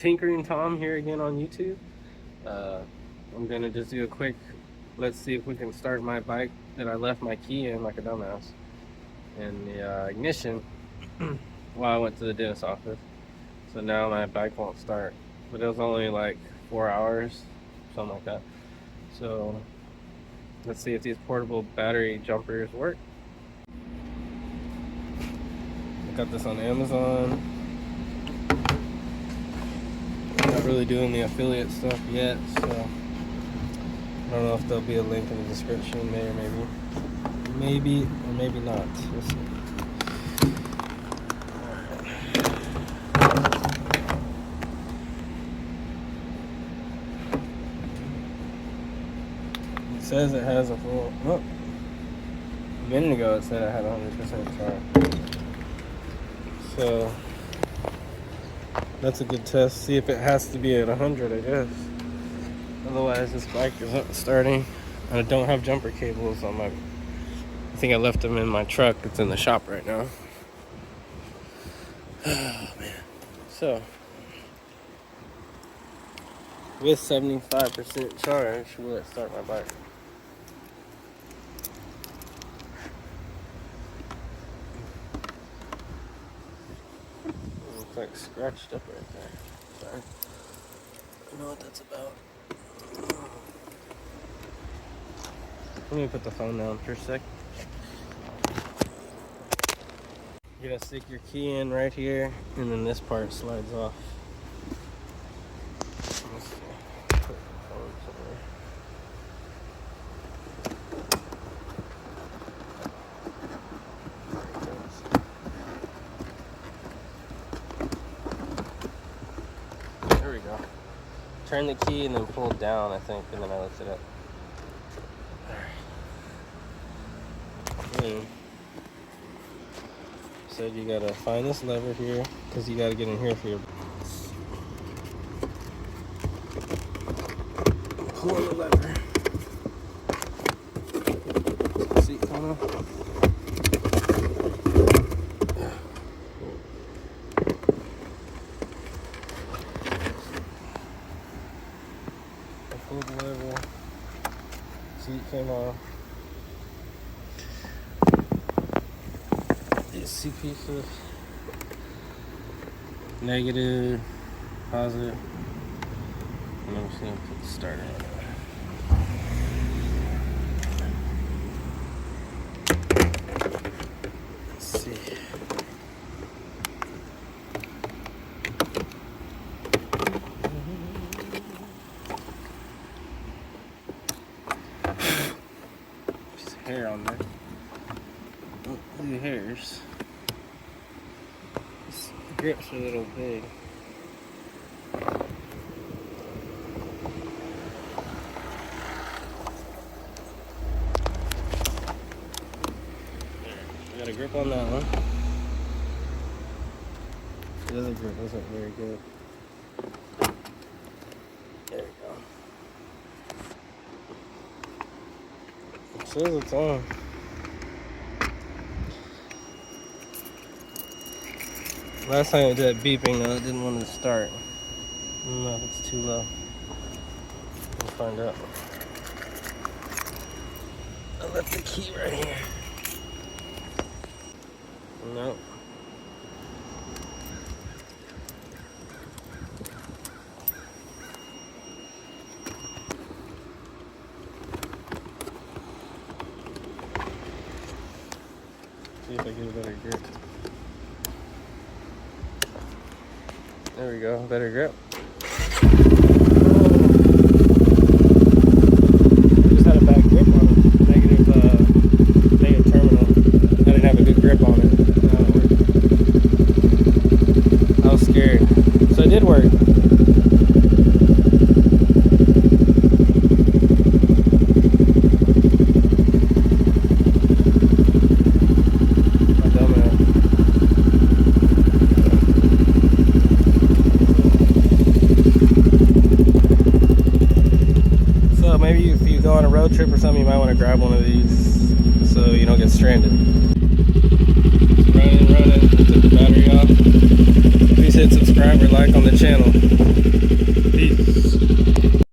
Tinkering Tom here again on YouTube. I'm gonna just do a quick, let's see if we can start my bike that I left my key in like a dumbass in the ignition while I went to the dentist office. So now my bike won't start, but it was only like 4 hours, something like that. So let's see if these portable battery jumpers work. I got this on Amazon. Not really doing the affiliate stuff yet, so I don't know if there'll be a link in the description there, maybe or maybe not. We'll see. It says it has a full. Oh, a minute ago it said I had 100% charge. So that's a good test. See if it has to be at 100, I guess. Otherwise, this bike isn't starting. I don't have jumper cables on my. I think I left them in my truck. It's in the shop right now. Oh man. So, with 75% charge, will it start my bike? It's like scratched up right there. Sorry. I don't know what that's about. Let me put the phone down for a sec. You're gonna stick your key in right here, and then this part slides off. Let's see. Put the phone somewhere. There we go. Turn the key and then pull down, I think, and then I lift it up. Said you gotta find this lever here because you gotta get in here for your. Pull on the lever. Seat kind of. I pulled the lever. Seat came off. These two pieces, negative, positive, and I'm just gonna put the starter on it. Let's see. There's hair on there. Oh, look at the hairs. The grips are a little big. We got a grip on that one. The other grip wasn't very good. There we go. It says it's on. Last time it did beeping though, it didn't want to start. I don't know if it's too low. We'll find out. I left the key right here. Nope. See if I get a better grip. There we go, better grip. I just had a bad grip on it. Negative terminal. I didn't have a good grip on it. I was scared. So it did work. Maybe if you go on a road trip or something, you might want to grab one of these so you don't get stranded. Running, took the battery off. Please hit subscribe. subscribe or like on the channel.